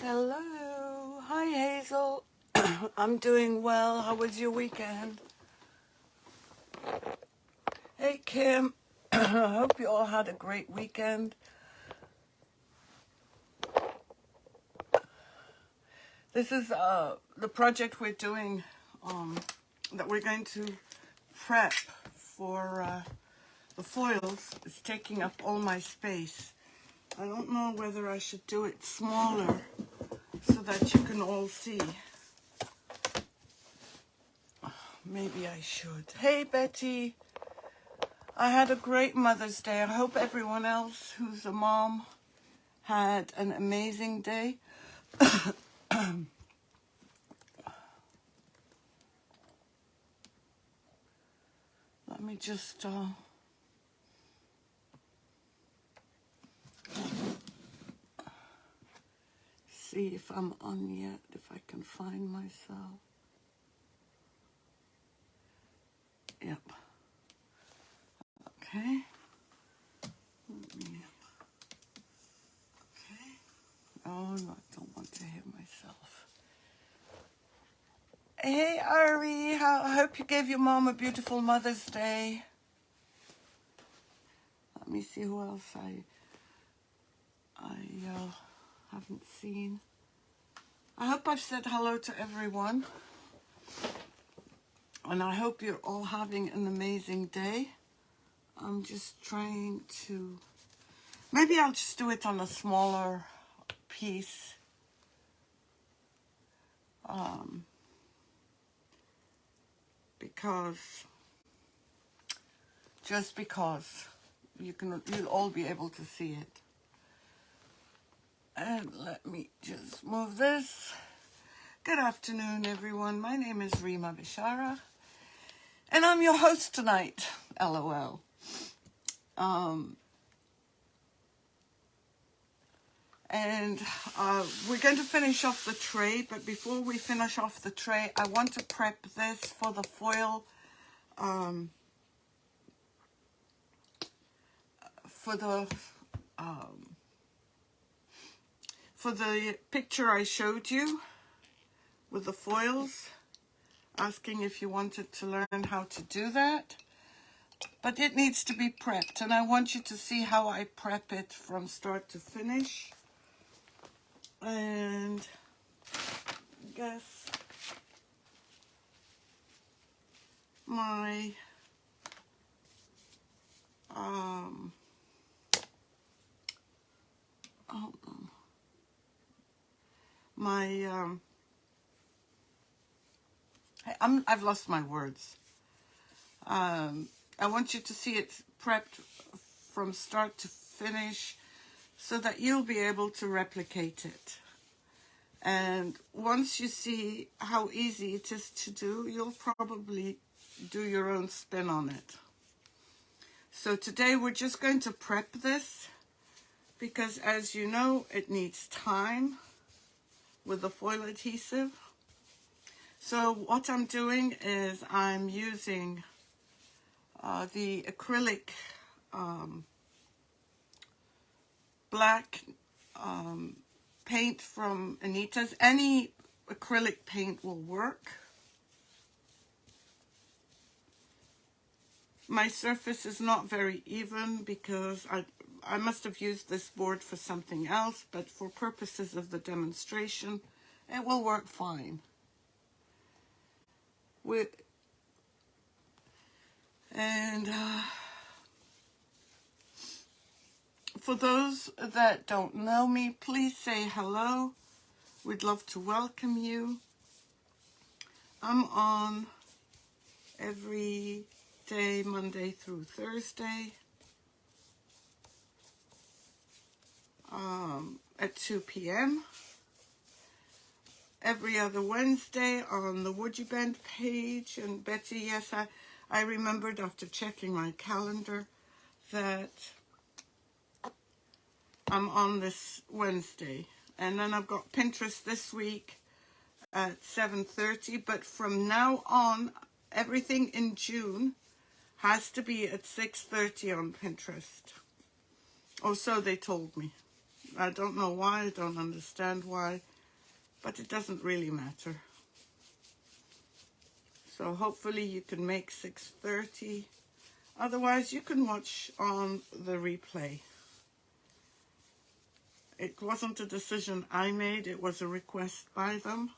Hello. Hi, Hazel. I'm doing well. How was your weekend? Hey, Kim. I hope you all had a great weekend. This is the project we're doing that we're going to prep for the foils. It's taking up all my space. I don't know whether I should do it smaller so that you can all see. Maybe I should. Hey, Betty. I had a great Mother's Day. I hope everyone else who's a mom had an amazing day. Let me just see if I'm on yet, if I can find myself. Yep. Okay. Okay. Oh, no, I don't want to hit myself. Hey, Ari. I hope you gave your mom a beautiful Mother's Day. Let me see who else I haven't seen. I hope I've said hello to everyone. And I hope you're all having an amazing day. I'm just trying to... Maybe I'll just do it on a smaller piece. Just because you'll all be able to see it. And let me just move this. Good afternoon, everyone. My name is Rima Bishara, and I'm your host tonight, LOL. And we're going to finish off the tray, but before we finish off the tray, I want to prep this for the foil, for the picture I showed you with the foils, asking if you wanted to learn how to do that. But it needs to be prepped, and I want you to see how I prep it from start to finish. And I guess my hold on. I've lost my words. I want you to see it prepped from start to finish so that you'll be able to replicate it. And once you see how easy it is to do, you'll probably do your own spin on it. So today we're just going to prep this because, as you know, it needs time with the foil adhesive. So what I'm doing is I'm using the acrylic black paint from Anita's. Any acrylic paint will work. My surface is not very even because I must have used this board for something else, but for purposes of the demonstration, it will work fine. For those that don't know me, please say hello. We'd love to welcome you. I'm on every day, Monday through Thursday, at 2 p.m. Every other Wednesday on the WoodUBend page. And Betty, yes, I remembered after checking my calendar that I'm on this Wednesday. And then I've got Pinterest this week at 7:30. But from now on, everything in June has to be at 6:30 on Pinterest. Oh, so they told me. I don't know why. I don't understand why. but it doesn't really matter. So hopefully you can make 6:30. Otherwise, you can watch on the replay. It wasn't a decision I made, it was a request by them.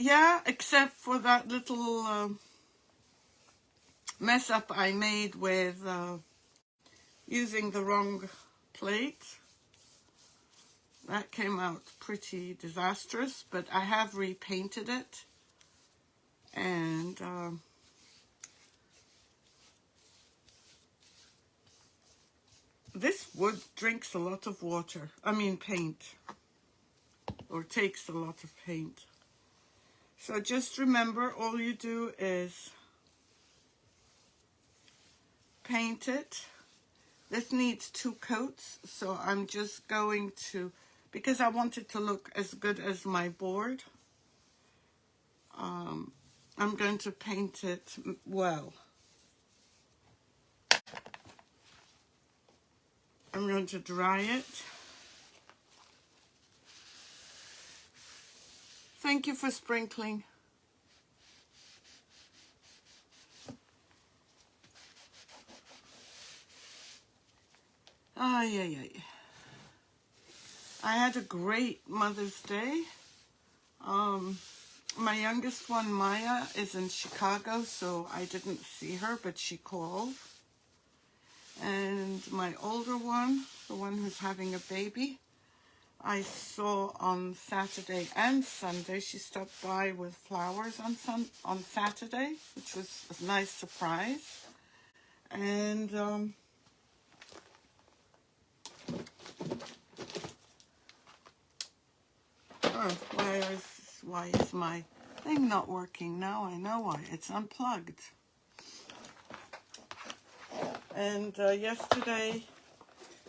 Yeah, except for that little mess up I made with using the wrong plate. That came out pretty disastrous, but I have repainted it. And this wood drinks a lot of water. I mean paint. Or takes a lot of paint. So just remember, all you do is paint it. This needs 2 coats, so I'm just going to, because I want it to look as good as my board, I'm going to paint it well. I'm going to dry it. Thank you for sprinkling. Yeah. I had a great Mother's Day. My youngest one, Maya, is in Chicago, so I didn't see her, but she called. And my older one, the one who's having a baby, I saw on Saturday and Sunday. She stopped by with flowers on Saturday, which was a nice surprise. And why is my thing not working now? I know why. It's unplugged. And yesterday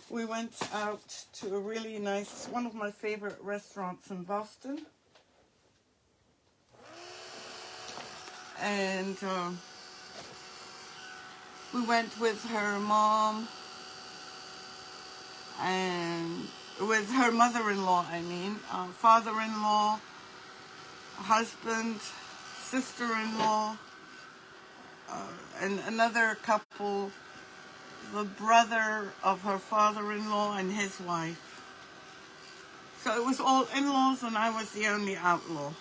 we went out to a really nice, one of my favorite restaurants in Boston. And we went with her mom and with her mother-in-law, I mean, father-in-law, husband, sister-in-law, and another couple, the brother of her father-in-law and his wife. So it was all in-laws and I was the only outlaw.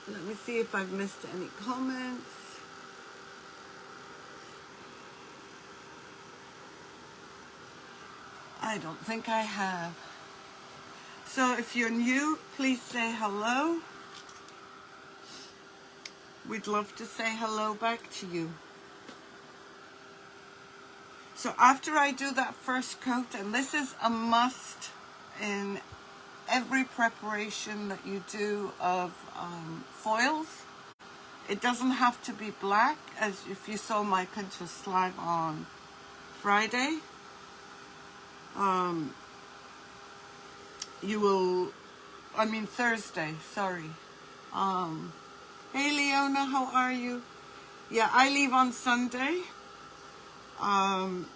Let me see if I've missed any comments. I don't think I have. So if you're new, please say hello. We'd love to say hello back to you. So after I do that first coat, and this is a must in every preparation that you do of foils. It doesn't have to be black, as if you saw my Pinterest live on Friday. Thursday, sorry. Hey Leona, how are you? Yeah, I leave on Sunday. And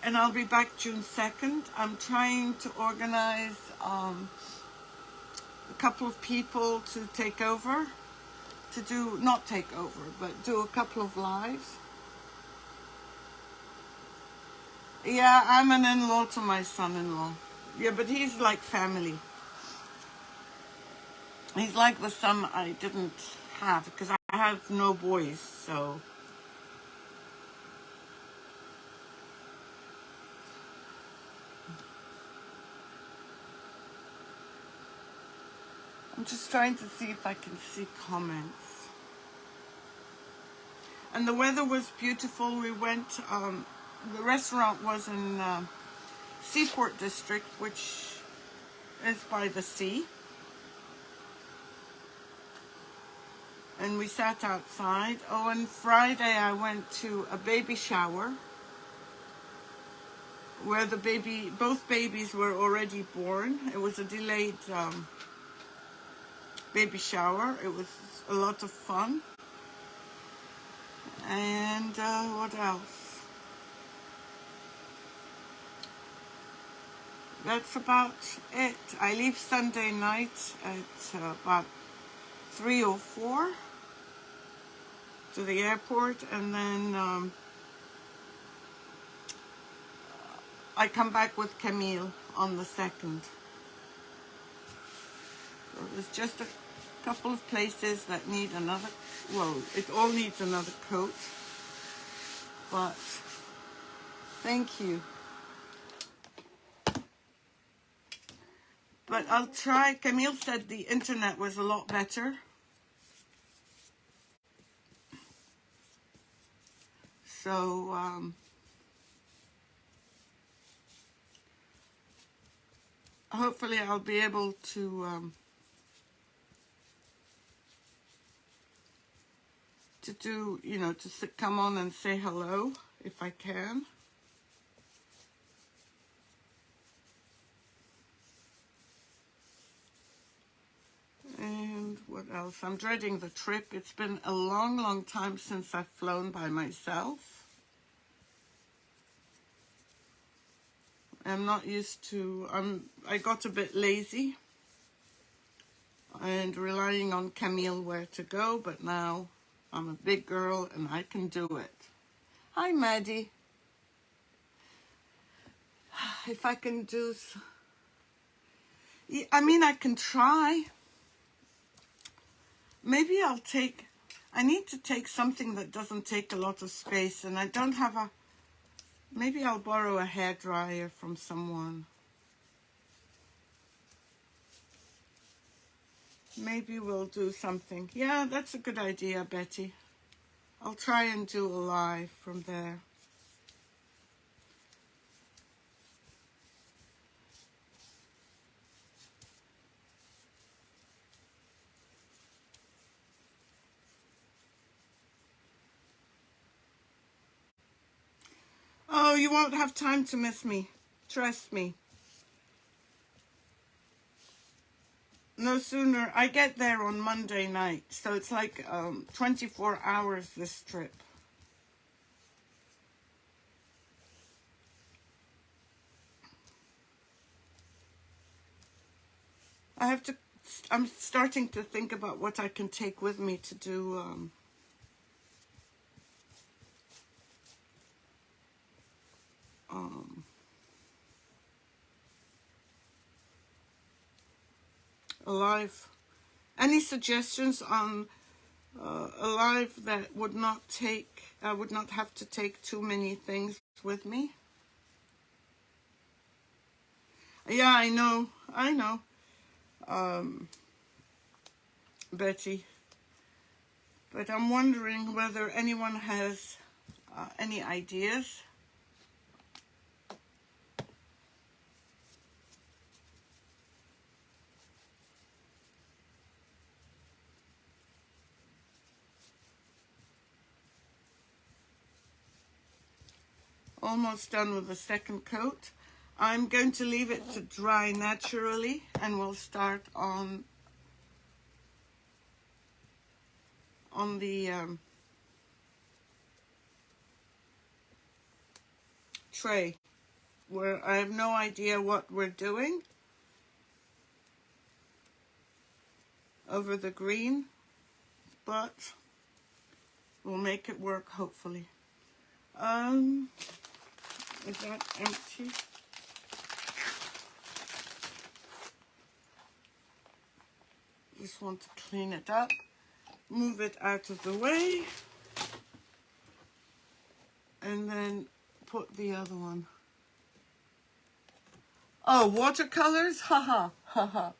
I'll be back June 2nd. I'm trying to organize a couple of people to take over. Not take over, but do a couple of lives. Yeah, I'm an in-law to my son-in-law. Yeah, but he's like family. He's like the son I didn't have, because I have no boys, so. I'm just trying to see if I can see comments. And the weather was beautiful. We went, the restaurant was in Seaport District, which is by the sea. And we sat outside. Oh, and Friday I went to a baby shower where both babies were already born. It was a delayed baby shower. It was a lot of fun. And what else? That's about it. I leave Sunday night at about 3 or 4 to the airport, and then I come back with Camille on the 2nd. So there's just a couple of places that need another, well, it all needs another coat, but thank you. But I'll try. Camille said the internet was a lot better. So, hopefully I'll be able to do, you know, to come on and say hello if I can. And what else? I'm dreading the trip. It's been a long, long time since I've flown by myself. I'm not used to, I got a bit lazy and relying on Camille where to go, but now I'm a big girl and I can do it. Hi, Maddie. If I can do, I mean, I can try. Maybe I need to take something that doesn't take a lot of space, and I don't have maybe I'll borrow a hairdryer from someone. Maybe we'll do something. Yeah, that's a good idea, Betty. I'll try and do a live from there. Oh, you won't have time to miss me. Trust me. No sooner. I get there on Monday night, so it's like 24 hours this trip. I'm starting to think about what I can take with me to do a live. Any suggestions on a live that would not have to take too many things with me? Yeah, I know, Betty. But I'm wondering whether anyone has any ideas. Almost done with the second coat. I'm going to leave it to dry naturally, and we'll start on the tray, where I have no idea what we're doing over the green, but we'll make it work, hopefully. Is that empty? Just want to clean it up, move it out of the way, and then put the other one. Oh, watercolors? Haha, haha.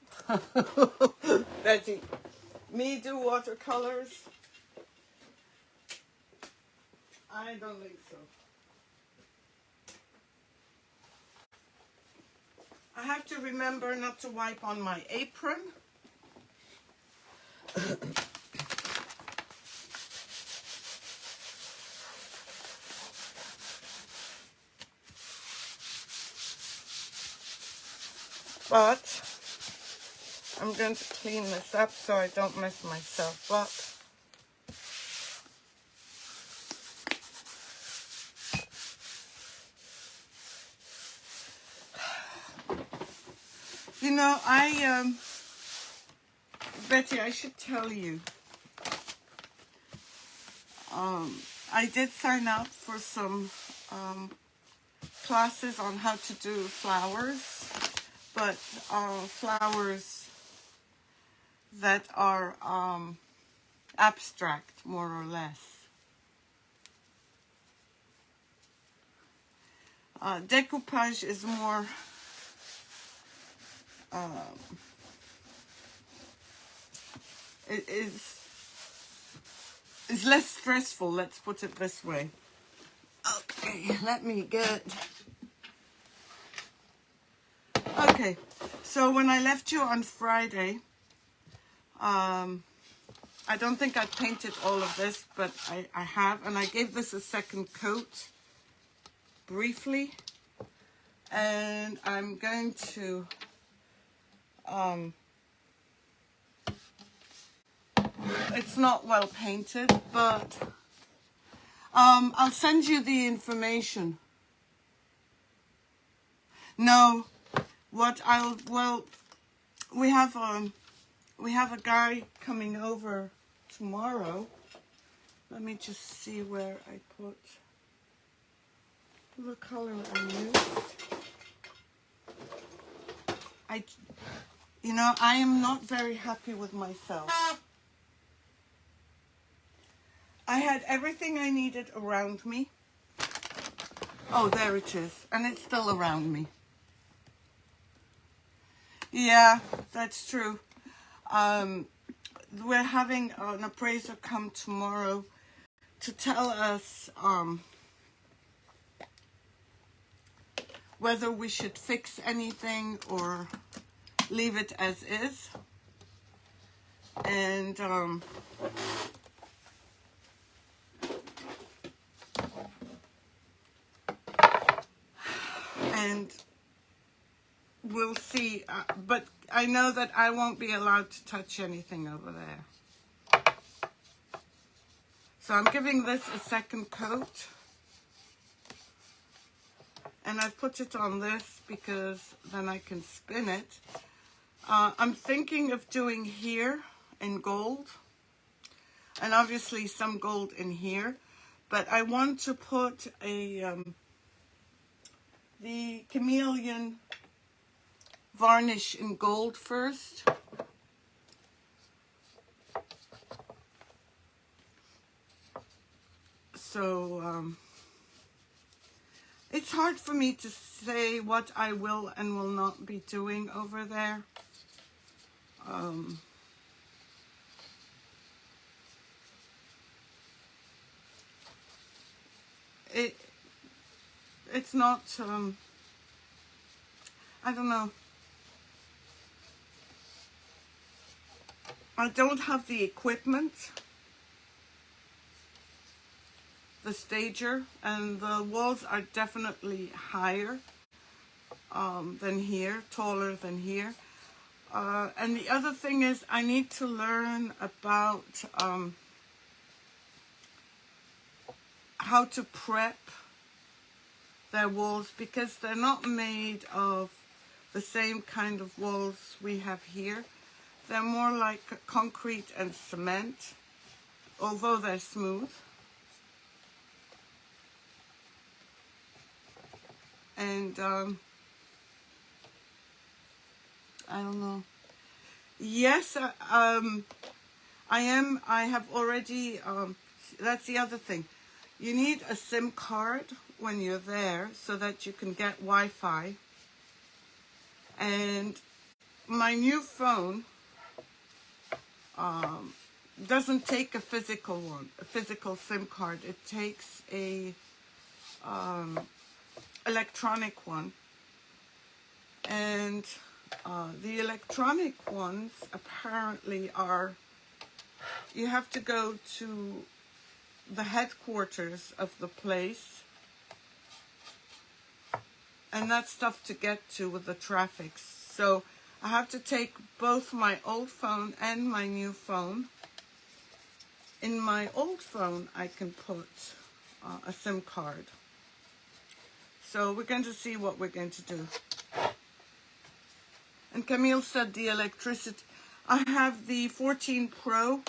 Betty, me do watercolors? I don't think so. I have to remember not to wipe on my apron. But I'm going to clean this up so I don't mess myself up. know, Betty, I should tell you, I did sign up for some classes on how to do flowers, but flowers that are abstract, more or less. Decoupage is more it is less stressful, let's put it this way. Okay, let me get... Okay, so when I left you on Friday, I don't think I painted all of this, but I have, and I gave this a second coat briefly, and I'm going to it's not well painted, but I'll send you the information. No, well, we have a guy coming over tomorrow. Let me just see where I put the color I used. You know, I am not very happy with myself. I had everything I needed around me. Oh, there it is. And it's still around me. Yeah, that's true. We're having an appraiser come tomorrow to tell us whether we should fix anything or leave it as is. And we'll see, but I know that I won't be allowed to touch anything over there. So I'm giving this a second coat, and I've put it on this because then I can spin it. I'm thinking of doing here in gold, and obviously some gold in here, but I want to put the chameleon varnish in gold first. So it's hard for me to say what I will and will not be doing over there. It's not, I don't know. I don't have the equipment, the stager, and the walls are definitely higher than here, taller than here. And the other thing is I need to learn about how to prep their walls, because they're not made of the same kind of walls we have here. They're more like concrete and cement, although they're smooth. And I don't know. Yes, I have already, that's the other thing. You need a SIM card when you're there so that you can get Wi-Fi. And my new phone doesn't take a physical one, a physical SIM card. It takes a electronic one. And the electronic ones apparently are, you have to go to the headquarters of the place, and that's tough to get to with the traffic. So I have to take both my old phone and my new phone. In my old phone I can put a SIM card. So we're going to see what we're going to do. And Camille said the electricity. I have the 14 Pro,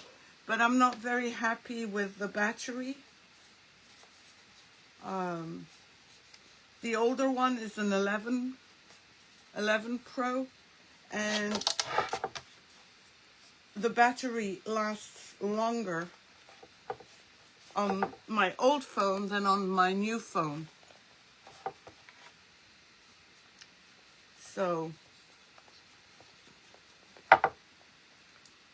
but I'm not very happy with the battery. The older one is an 11 Pro, and the battery lasts longer on my old phone than on my new phone. So,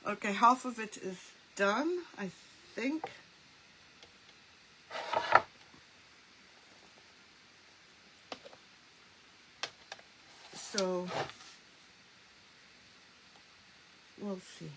okay, half of it is done, I think. So, we'll see.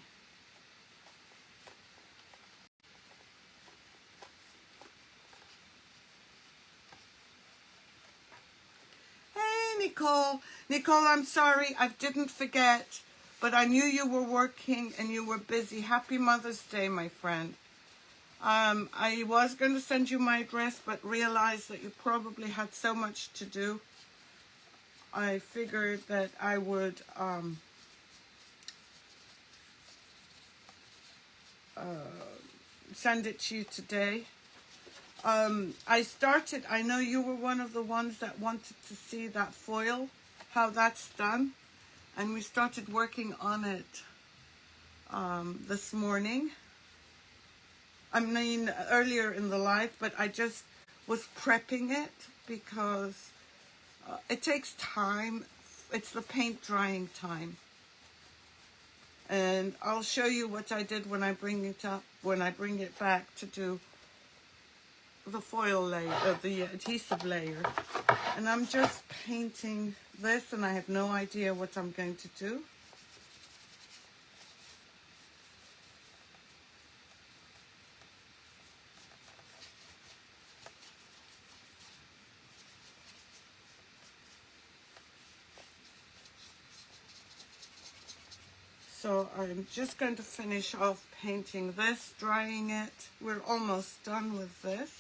Nicole, I'm sorry, I didn't forget, but I knew you were working and you were busy. Happy Mother's Day, my friend. I was going to send you my address, but realized that you probably had so much to do. I figured that I would send it to you today. I know you were one of the ones that wanted to see that foil, how that's done. And we started working on it this morning. I mean, earlier in the live, but I just was prepping it because it takes time. It's the paint drying time. And I'll show you what I did when I bring it back to do the foil layer, the adhesive layer. And I'm just painting this, and I have no idea what I'm going to do. So I'm just going to finish off painting this, drying it. We're almost done with this.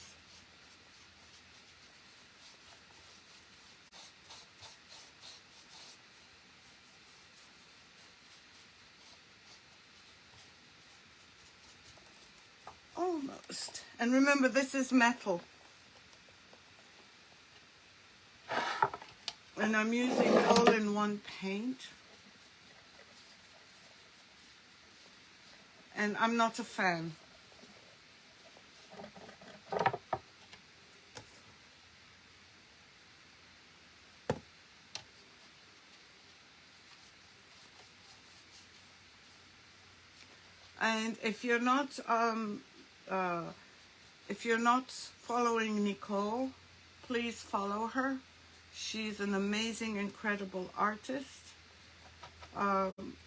Almost. And remember, this is metal. And I'm using all-in-one paint. And I'm not a fan. And if you're not following Nicole, please follow her. She's an amazing, incredible artist.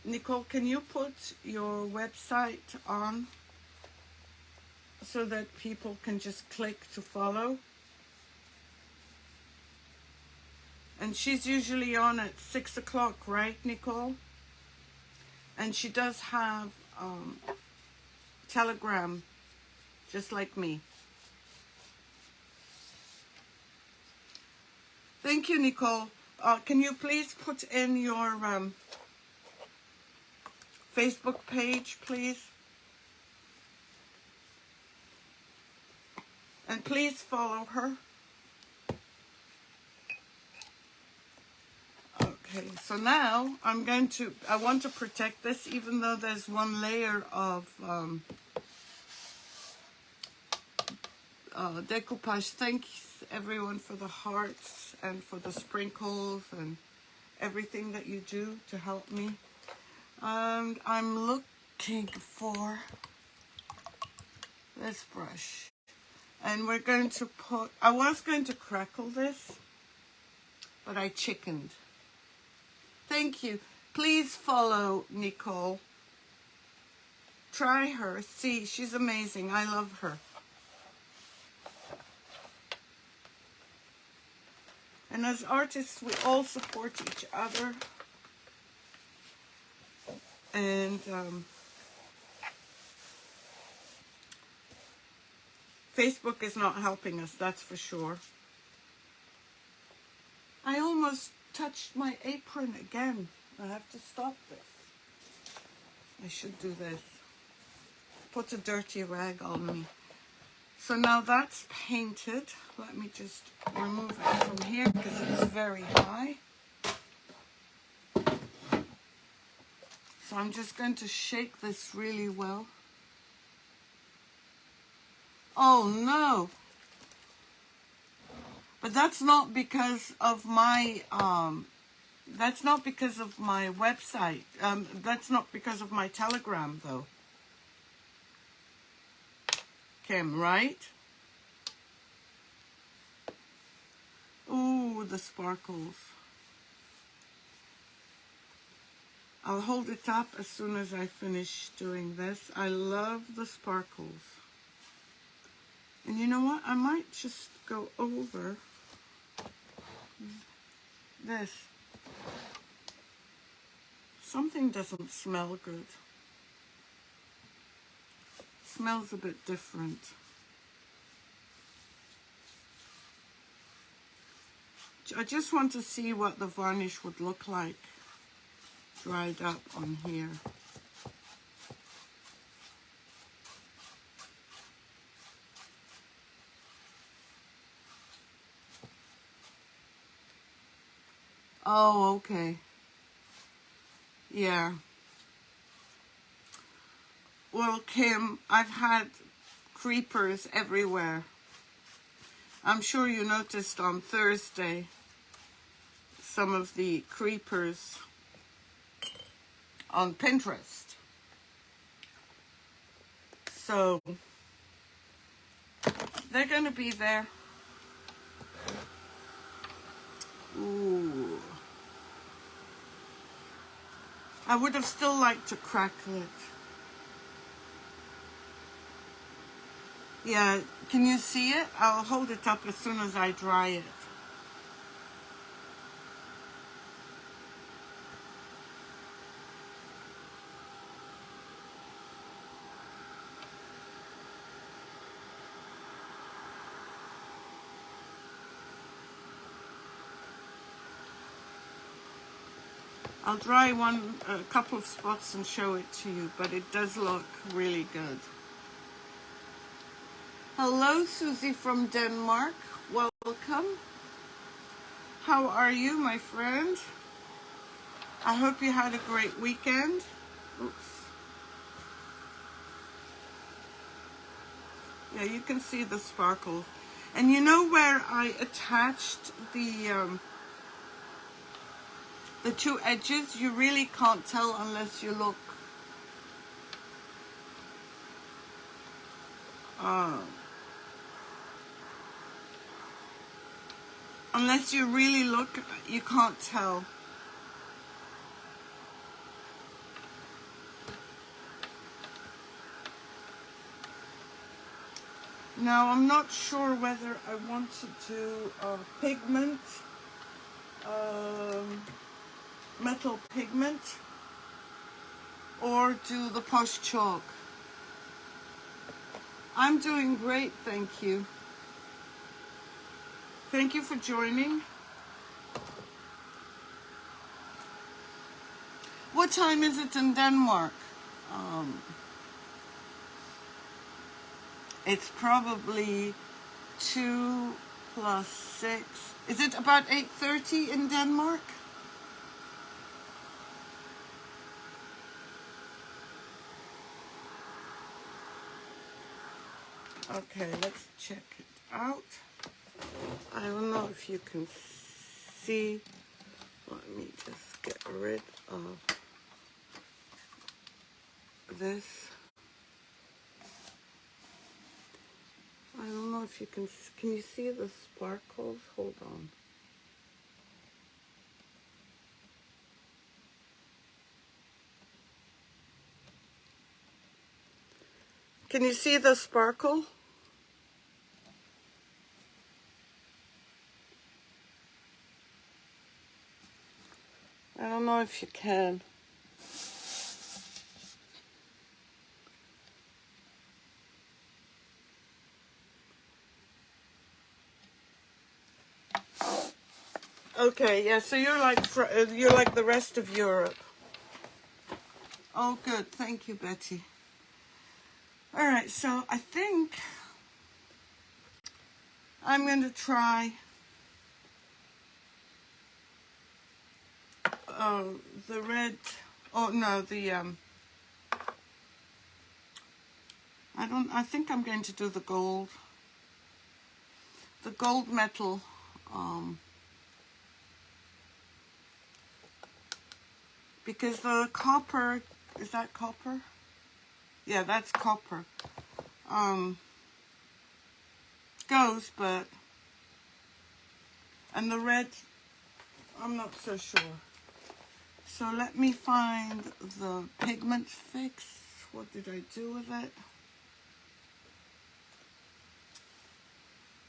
Nicole, can you put your website on so that people can just click to follow? And she's usually on at 6 o'clock, right, Nicole? And she does have Telegram, just like me. Thank you, Nicole. Can you please put in your Facebook page, please? And please follow her. Okay, so now I want to protect this, even though there's one layer of decoupage. Thanks everyone for the hearts and for the sprinkles and everything that you do to help me. And I'm looking for this brush. And we're going to I was going to crackle this, but I chickened. Thank you. Please follow Nicole. Try her. See, she's amazing. I love her. And as artists, we all support each other. And Facebook is not helping us, that's for sure. I almost touched my apron again. I have to stop this. I should do this. Put a dirty rag on me. So now that's painted. Let me just remove it from here because it's very high. So I'm just going to shake this really well. Oh no! But that's not because of my that's not because of my website. That's not because of my Telegram though. Kim, right? Ooh, the sparkles. I'll hold it up as soon as I finish doing this. I love the sparkles. And you know what? I might just go over this. Something doesn't smell good. It smells a bit different. I just want to see what the varnish would look like dried up on here. Oh, okay. Yeah. Well, Kim, I've had creepers everywhere. I'm sure you noticed on Thursday some of the creepers on Pinterest. So they're going to be there. Ooh. I would have still liked to crackle it. Yeah, can you see it? I'll hold it up as soon as I dry it. I'll dry a couple of spots and show it to you, but it does look really good. Hello, Susie from Denmark. Welcome. How are you, my friend? I hope you had a great weekend. Oops. Yeah, you can see the sparkles. And you know where I attached the two edges? You really can't tell unless you look. Unless you really look, you can't tell. Now, I'm not sure whether I want to do pigment, metal pigment, or do the Posh Chalk. I'm doing great, thank you. Thank you for joining. What time is it in Denmark? It's probably 2 plus 6. Is it about 8:30 in Denmark? Okay, let's check it out. I don't know if you can see. Let me just get rid of this. I don't know if you can you see the sparkles? Hold on. Can you see the sparkle? I don't know if you can. Okay, yeah, so you're like the rest of Europe. Oh, good. Thank you, Betty. All right, so I think I'm going to try the red. Oh no, I think I'm going to do the gold metal. Because the copper, is that copper? Yeah, that's copper. Goes, but, and the red, I'm not so sure. So let me find the pigment fix. What did I do with it?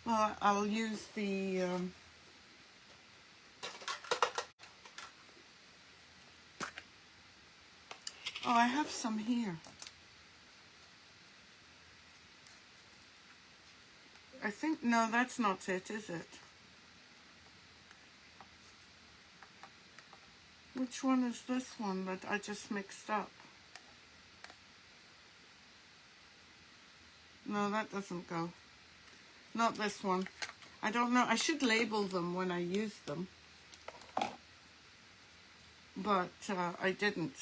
Well, I'll use the, oh, I have some here. I think, no, that's not it, is it? Which one is this one that I just mixed up? No, that doesn't go. Not this one. I don't know. I should label them when I use them. But I didn't.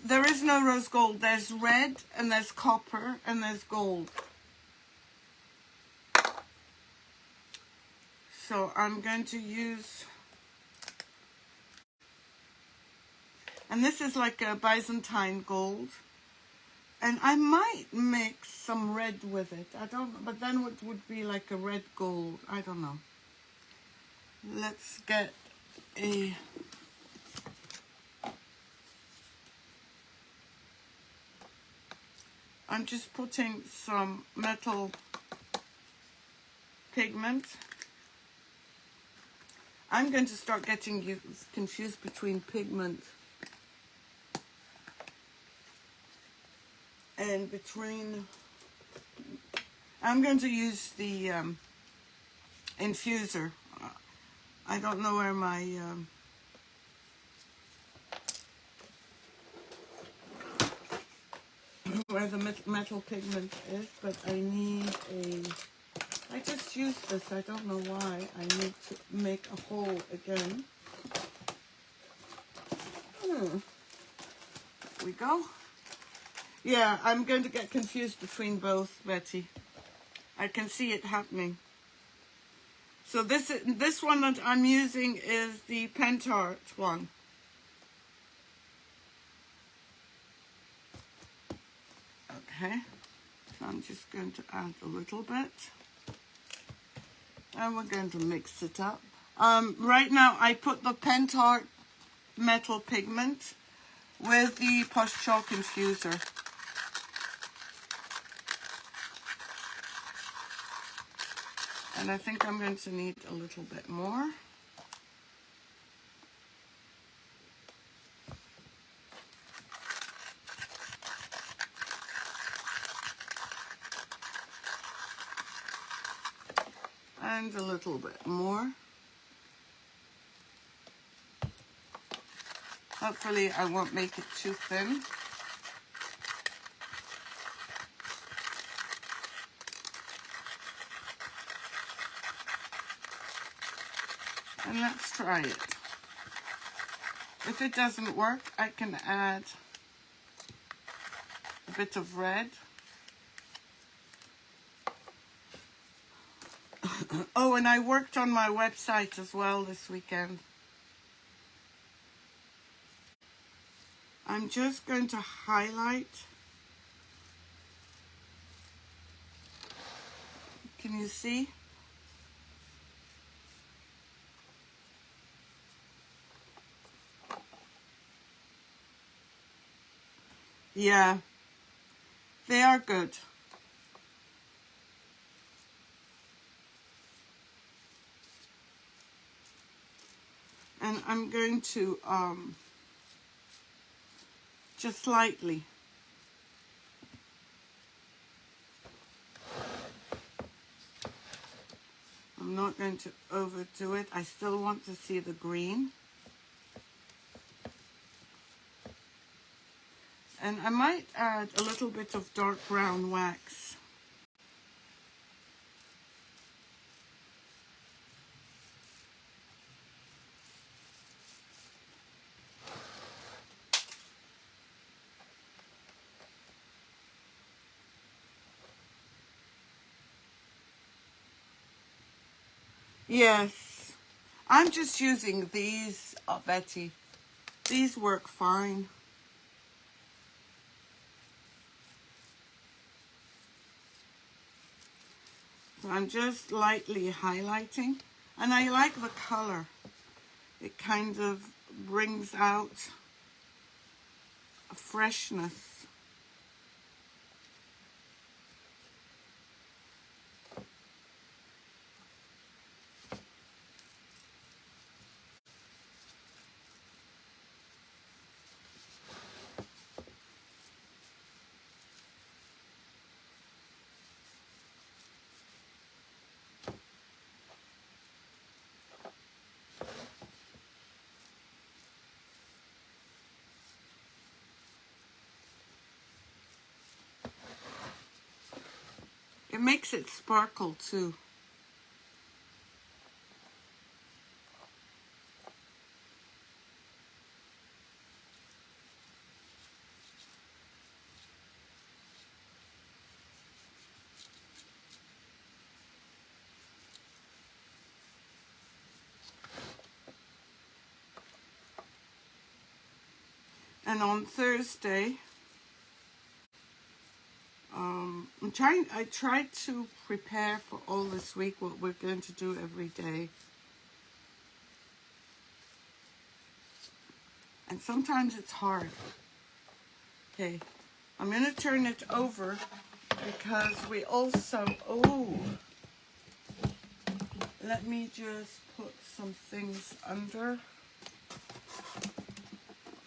There is no rose gold. There's red, and there's copper, and there's gold. So I'm going to use, and this is like a Byzantine gold. And I might mix some red with it. I don't know, but then it would be like a red gold. I don't know. Let's get a, I'm just putting some metal pigment. I'm going to start getting you confused between pigment and between, I'm going to use the infuser. I don't know where my, where the metal pigment is, but I need a, I just used this, I don't know why. I need to make a hole again. There we go. Yeah, I'm going to get confused between both, Betty. I can see it happening. So this one that I'm using is the Pt.1. Okay, so I'm just going to add a little bit. And we're going to mix it up. Right now I put the Pt.1 metal pigment with the Posh Chalk infuser. And I think I'm going to need a little bit more. And a little bit more. Hopefully I won't make it too thin. And let's try it. If it doesn't work, I can add a bit of red. Oh, and I worked on my website as well this weekend. I'm just going to highlight. Can you see? Yeah, they are good. And I'm going to just lightly. I'm not going to overdo it. I still want to see the green. And I might add a little bit of dark brown wax. Yes, I'm just using these, Betty. These work fine. So I'm just lightly highlighting. And I like the color. It kind of brings out a freshness. It makes it sparkle too. And on Thursday, I tried to prepare for all this week what we're going to do every day. And sometimes it's hard. Okay, I'm going to turn it over because we also, let me just put some things under.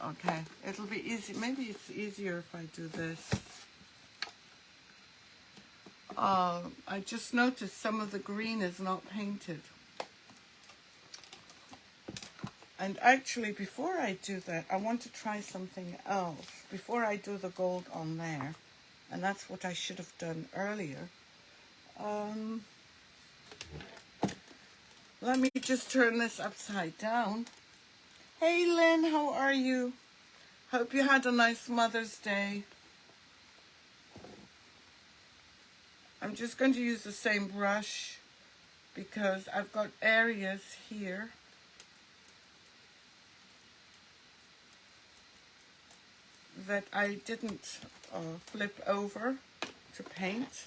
Okay, it'll be easy. Maybe it's easier if I do this. I just noticed some of the green is not painted. And actually, before I do that, I want to try something else. Before I do the gold on there, and that's what I should have done earlier. Let me just turn this upside down. Hey Lynn, how are you? Hope you had a nice Mother's Day. I'm just going to use the same brush because I've got areas here that I didn't flip over to paint.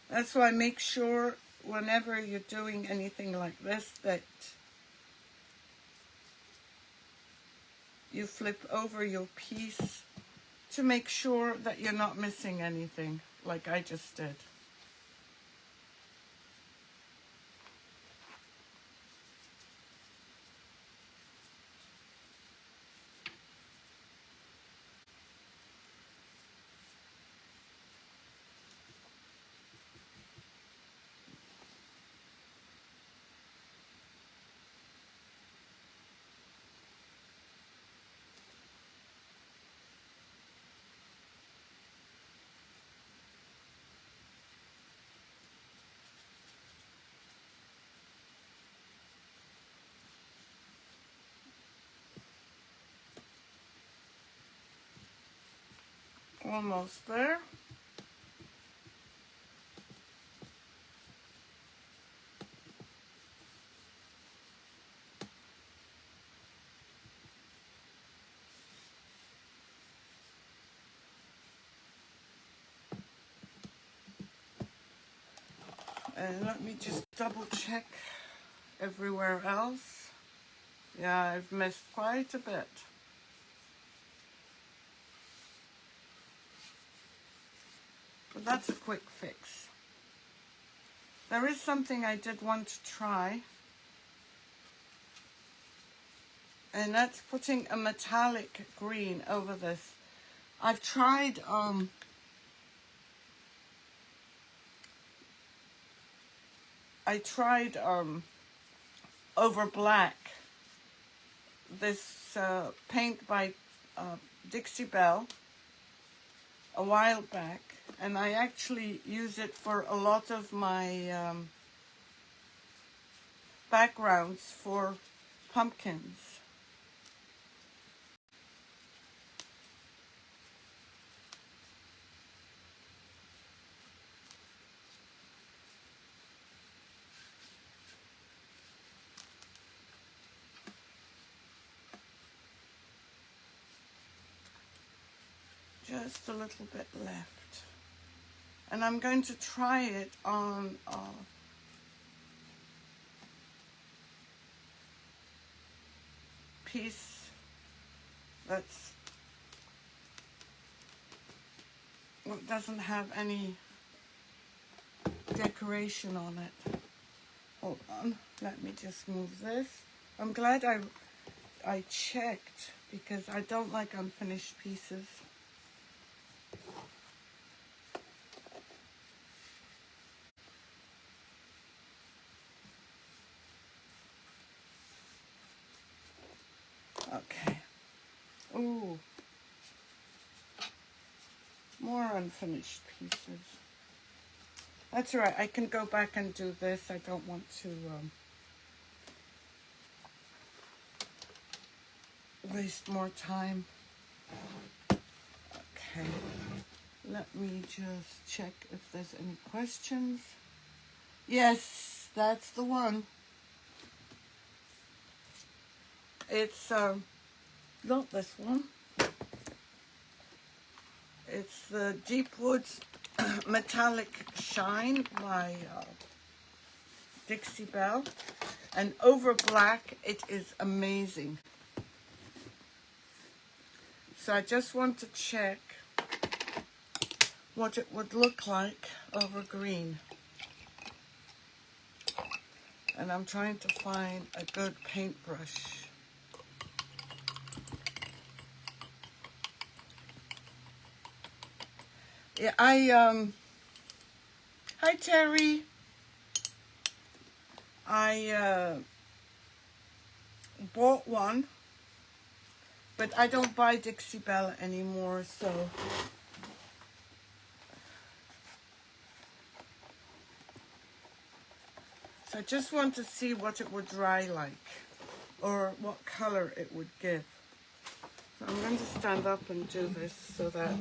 That's why I make sure whenever you're doing anything like this that you flip over your piece to make sure that you're not missing anything like I just did. Almost there. And let me just double check everywhere else. Yeah, I've missed quite a bit. But that's a quick fix. There is something I did want to try. And that's putting a metallic green over this. I've tried I tried over black, this paint by Dixie Belle a while back, and I actually use it for a lot of my backgrounds for pumpkins. Just a little bit left. And I'm going to try it on piece that's doesn't have any decoration on it. Hold on, let me just move this. I'm glad I checked, because I don't like unfinished pieces. Okay. Ooh. More unfinished pieces. That's all right. I can go back and do this. I don't want to waste more time. Okay. Let me just check if there's any questions. Yes, that's the one. It's not this one. It's the Deep Woods Metallic Shine by Dixie Belle. And over black, it is amazing. So I just want to check what it would look like over green. And I'm trying to find a good paintbrush. Yeah, hi Terry. I bought one, but I don't buy Dixie Belle anymore, so I just want to see what it would dry like, or what color it would give. So I'm going to stand up and do this so that,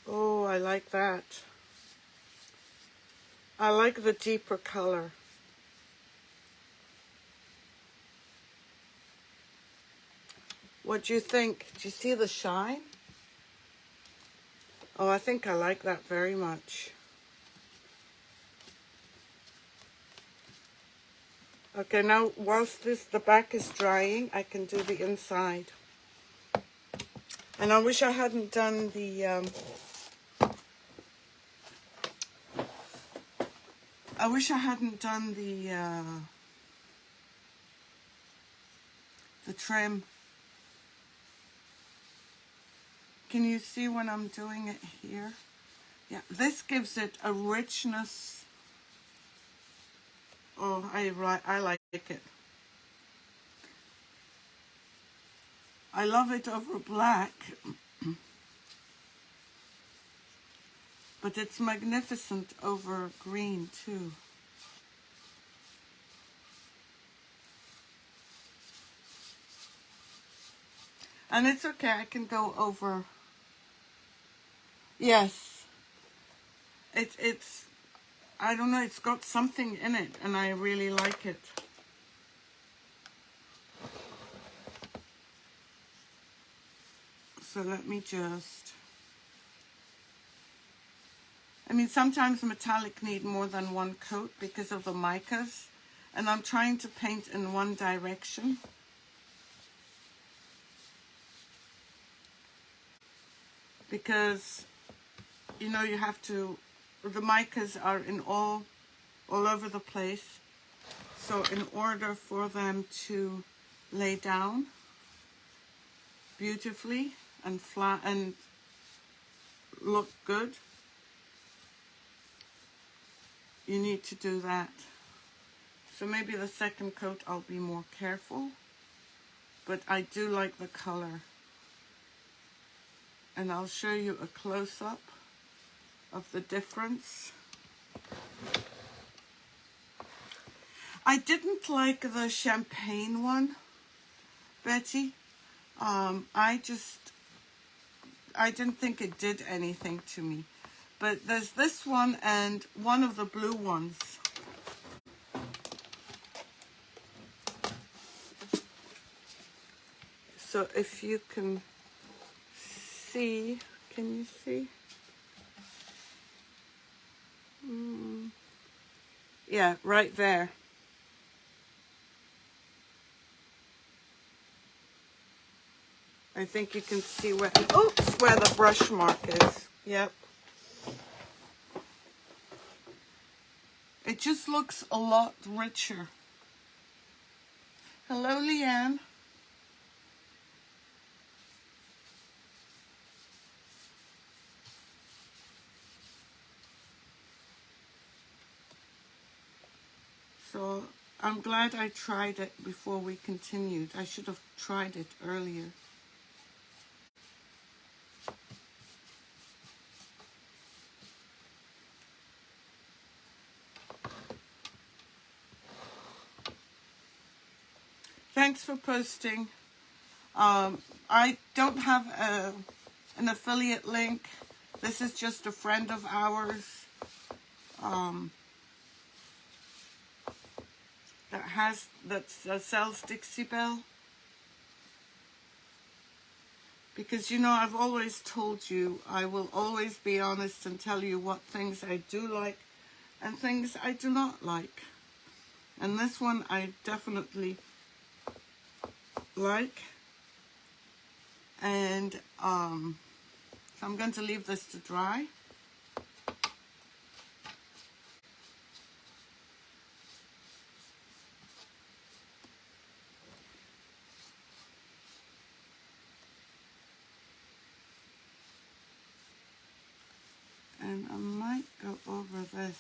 oh, I like that. I like the deeper color. What do you think? Do you see the shine? Oh, I think I like that very much. Okay, now whilst the back is drying, I can do the inside. And I wish I hadn't done the trim. Can you see when I'm doing it here? Yeah, this gives it a richness. Oh, I like it. I love it over black, but it's magnificent over green too. And it's okay, I can go over. Yes, it's I don't know, it's got something in it and I really like it. So let me just, I mean, sometimes metallic need more than one coat because of the micas, and I'm trying to paint in one direction. Because, you know, you have to, the micas are in all over the place. So in order for them to lay down beautifully and flat and look good, you need to do that. So maybe the second coat I'll be more careful, but I do like the color. And I'll show you a close-up of the difference. I didn't like the champagne one, Betty. I didn't think it did anything to me. But there's this one and one of the blue ones. So if you can see, can you see? Yeah, right there. I think you can see where, oops, where the brush mark is. Yep. It just looks a lot richer. Hello, Leanne. So I'm glad I tried it before we continued. I should have tried it earlier. Thanks for posting. I don't have an affiliate link. This is just a friend of ours that sells Dixie Belle. Because, you know, I've always told you, I will always be honest and tell you what things I do like and things I do not like. And this one I definitely like. And so I'm going to leave this to dry. And I might go over this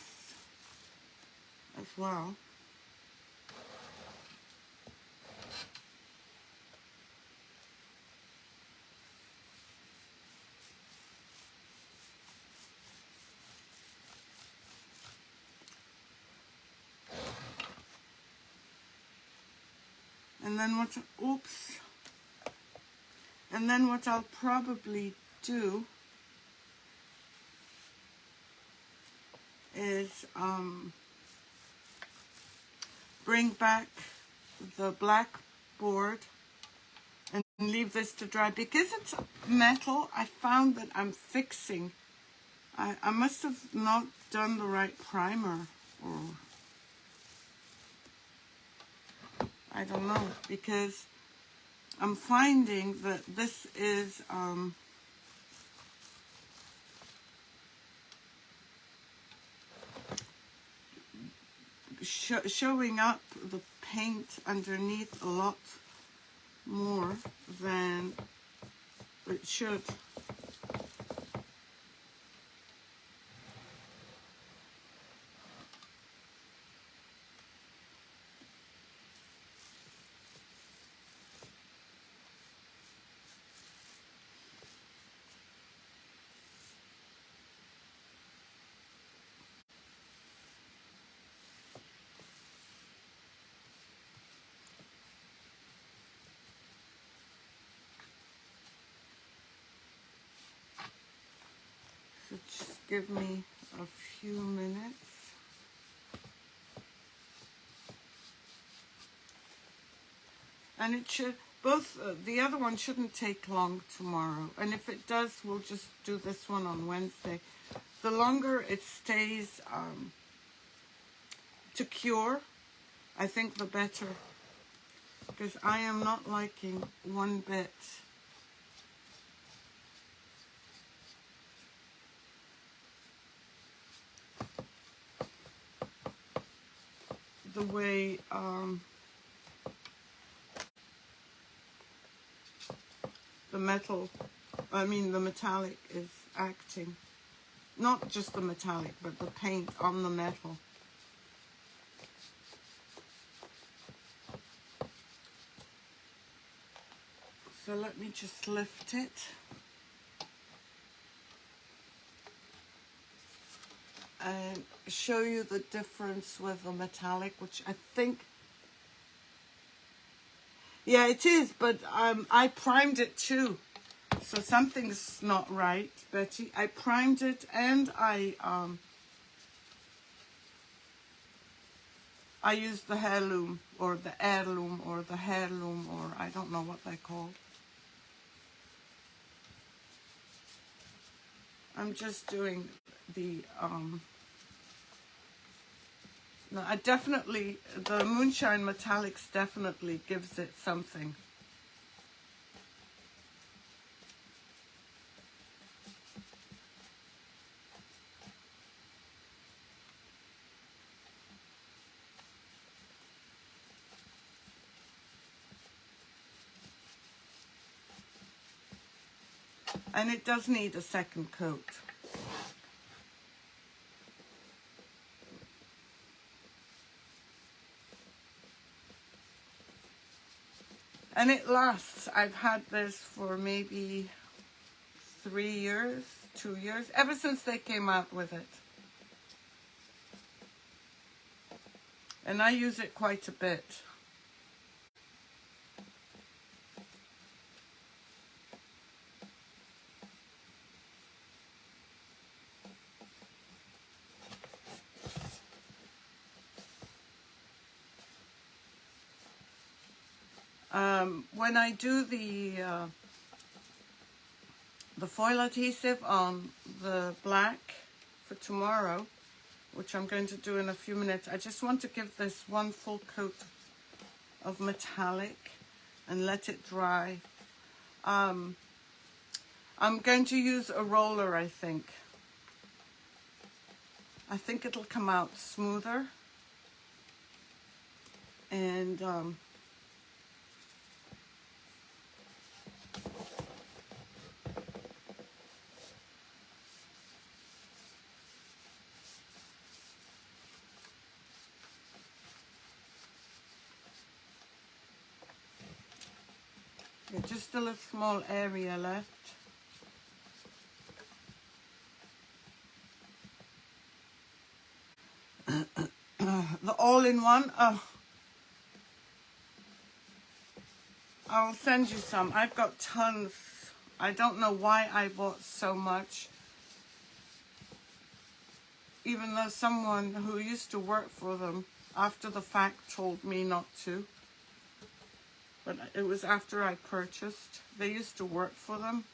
as well. And then what I'll probably do is bring back the black board and leave this to dry. Because it's metal, I found that I'm fixing. I must have not done the right primer, or I don't know, because I'm finding that this is showing up the paint underneath a lot more than it should. So just give me a few minutes. And it should, the other one shouldn't take long tomorrow. And if it does, we'll just do this one on Wednesday. The longer it stays to cure, I think the better. Because I am not liking one bit the way the metallic is acting. Not just the metallic, but the paint on the metal. So let me just lift it. And show you the difference with the metallic, which I think, yeah, it is, but I primed it too. So something's not right, Betty. I primed it and I used the heirloom or the heirloom or the heirloom, or I don't know what they're called. I'm just doing the, no, I definitely, the Moonshine Metallics definitely gives it something. And it does need a second coat. And it lasts. I've had this for maybe 3 years, 2 years, ever since they came out with it. And I use it quite a bit. When I do the foil adhesive on the black for tomorrow, which I'm going to do in a few minutes, I just want to give this one full coat of metallic and let it dry. I'm going to use a roller, I think. I think it'll come out smoother. And just a little small area left. The all-in-one, I'll send you some. I've got tons. I don't know why I bought so much, even though someone who used to work for them after the fact told me not to. But it was after I purchased. They used to work for them.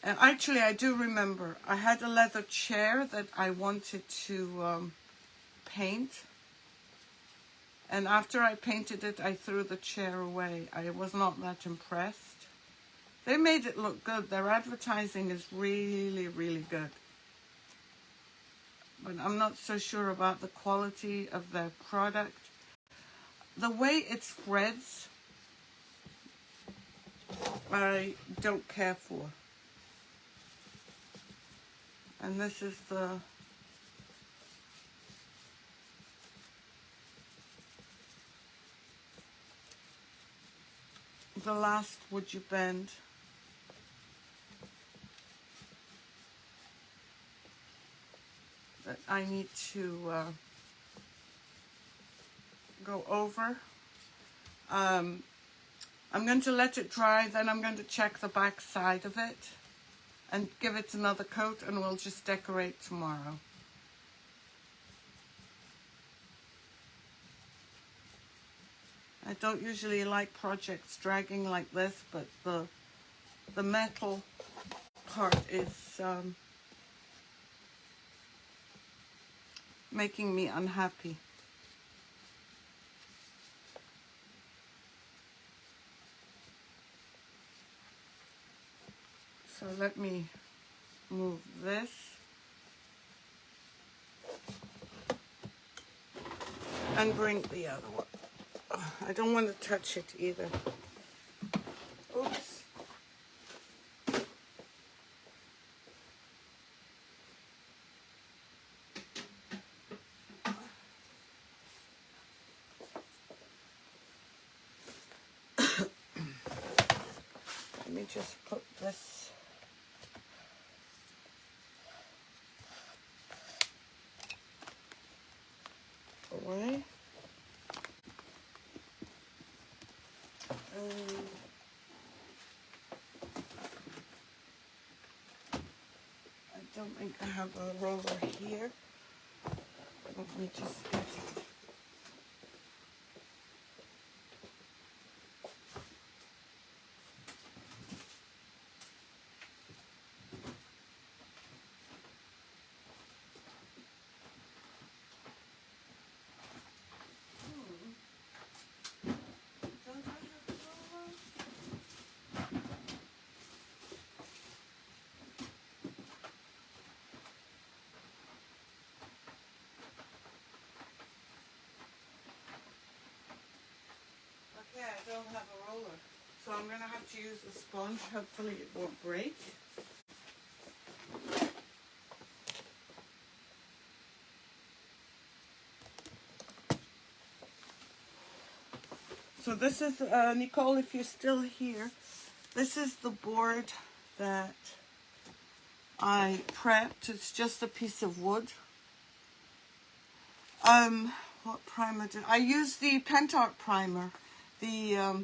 And actually, I do remember, I had a leather chair that I wanted to paint. And after I painted it, I threw the chair away. I was not that impressed. They made it look good. Their advertising is really, really good. But I'm not so sure about the quality of their product. The way it spreads, I don't care for. And this is the last WoodUBend. That I need to go over. I'm going to let it dry, then I'm going to check the back side of it and give it another coat, and we'll just decorate tomorrow. I don't usually like projects dragging like this, but the metal part is making me unhappy. So let me move this. And bring the other one. I don't want to touch it either. Oops. just put this away. I don't think I have a roller here. Let me just get it. Okay, I don't have a roller, so I'm going to have to use a sponge. Hopefully it won't break. So this is, Nicole, if you're still here, this is the board that I prepped. It's just a piece of wood. What primer did I use? The Pt.1 primer. The,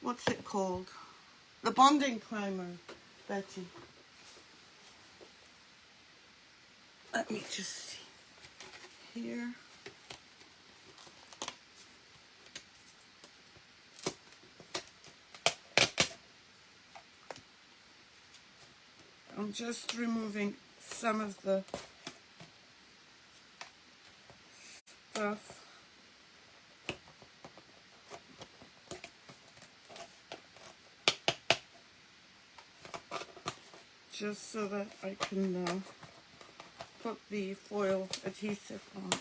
what's it called? The bonding primer, Betty. Let me just see here. I'm just removing some of the stuff. Just so that I can put the foil adhesive on.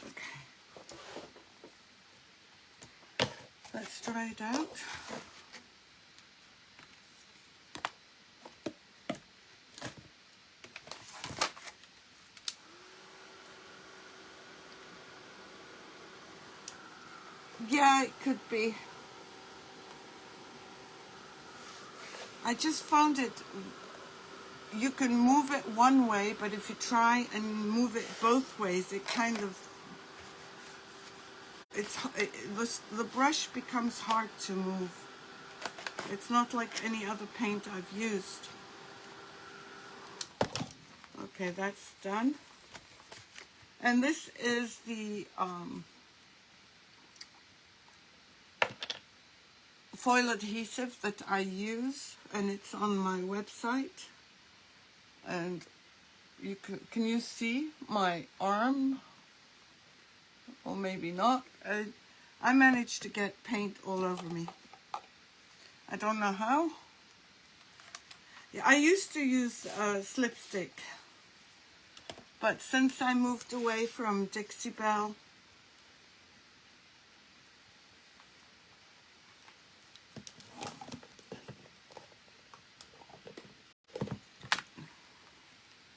Okay. Let's try it out. Yeah, it could be. I just found it, you can move it one way, but if you try and move it both ways, it kind of, the brush becomes hard to move. It's not like any other paint I've used. Okay, that's done. And this is the foil adhesive that I use, and it's on my website. And you can you see my arm? Or maybe not. I managed to get paint all over me. I don't know how. Yeah, I used to use slipstick, but since I moved away from Dixie Belle,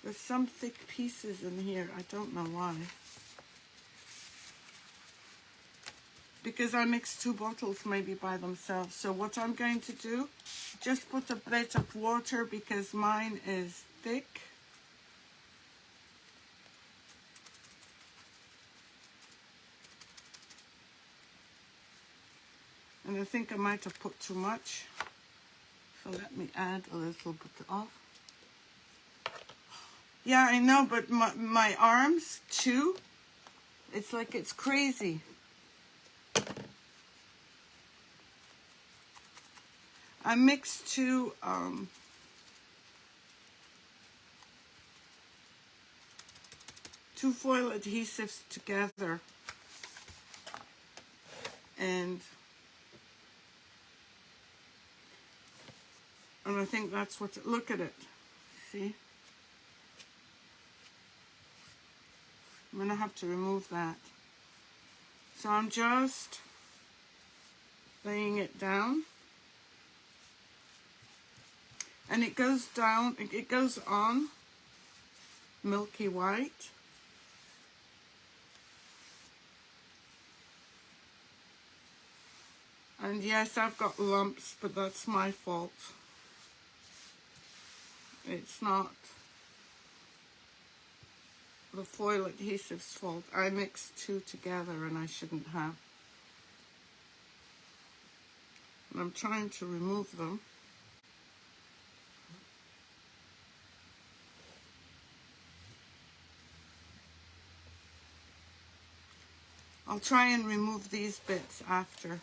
there's some thick pieces in here. I don't know why. Because I mixed two bottles maybe by themselves. So what I'm going to do, just put a bit of water because mine is thick. And I think I might have put too much. So let me add a little bit of. Yeah, I know, but my arms too, it's like it's crazy. I mixed two foil adhesives together, and I think that's what, look at it, see? I'm gonna have to remove that. So I'm just laying it down. And it goes down, it goes on milky white. And yes, I've got lumps, but that's my fault. It's not the foil adhesive's fault. I mixed two together and I shouldn't have. And I'm trying to remove them. I'll try and remove these bits after.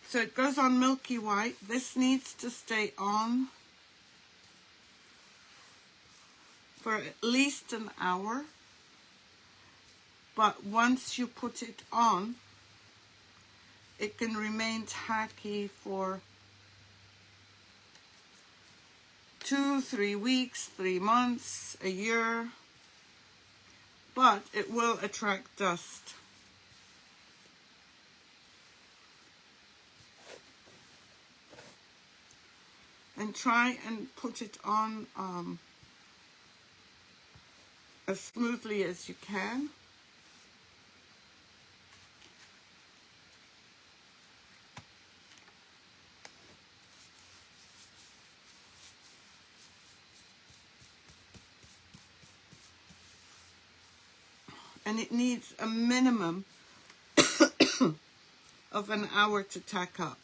So it goes on milky white. This needs to stay on for at least an hour. But once you put it on, it can remain tacky for 2, 3 weeks, 3 months, a year, but it will attract dust. And try and put it on as smoothly as you can. And it needs a minimum of an hour to tack up.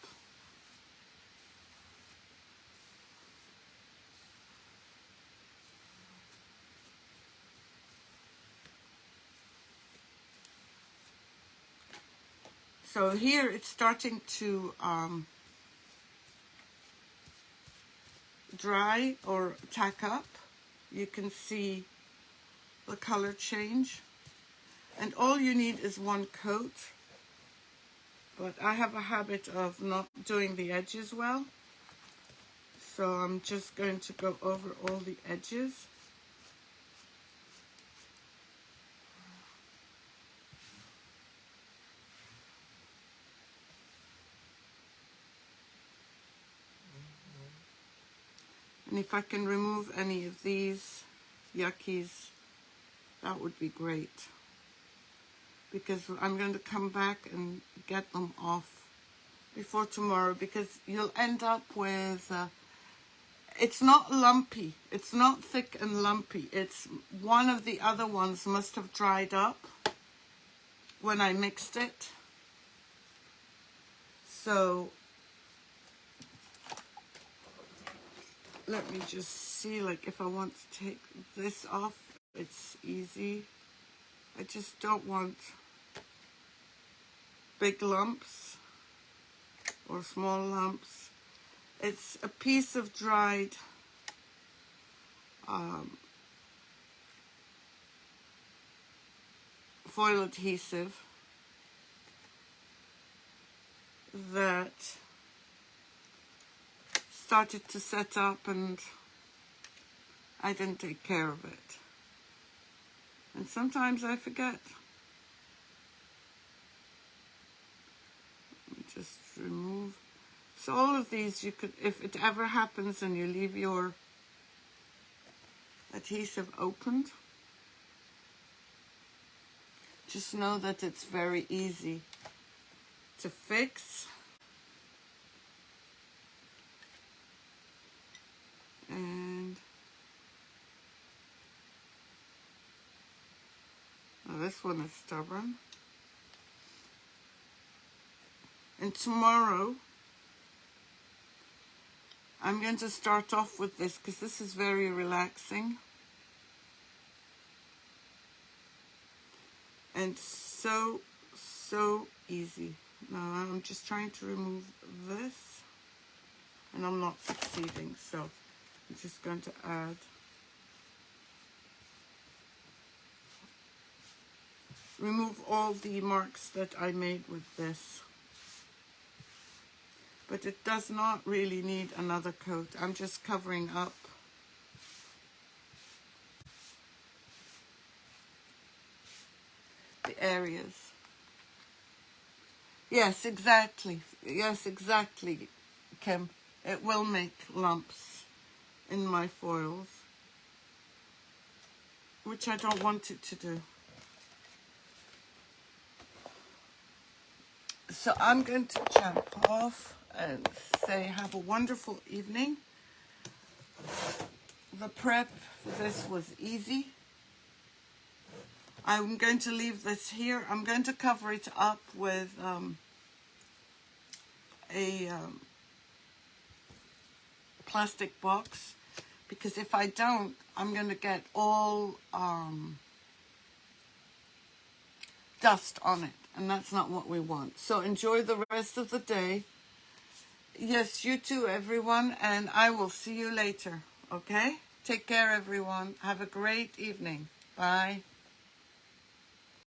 So here it's starting to dry or tack up. You can see the color change. And all you need is one coat. But I have a habit of not doing the edges well. So I'm just going to go over all the edges. And if I can remove any of these yuckies, that would be great. Because I'm going to come back and get them off before tomorrow, because you'll end up with, it's not lumpy, it's not thick and lumpy, it's one of the other ones must have dried up when I mixed it. So let me just see, like if I want to take this off, it's easy. I just don't want big lumps or small lumps. It's a piece of dried foil adhesive that started to set up and I didn't take care of it. And sometimes I forget. Let me just remove. So all of these you could, if it ever happens and you leave your adhesive opened, just know that it's very easy to fix. And oh, this one is stubborn. And tomorrow I'm going to start off with this because this is very relaxing. And so easy. Now I'm just trying to remove this and I'm not succeeding, so I'm just going to add. Remove all the marks that I made with this. But it does not really need another coat. I'm just covering up. The areas. Yes, exactly. Yes, exactly, Kim. It will make lumps in my foils, which I don't want it to do. So I'm going to jump off and say have a wonderful evening. The prep for this was easy. I'm going to leave this here. I'm going to cover it up with a plastic box, because if I don't, I'm going to get all dust on it, and that's not what we want. So enjoy the rest of the day. Yes, you too, everyone, and I will see you later, okay? Take care, everyone. Have a great evening. Bye.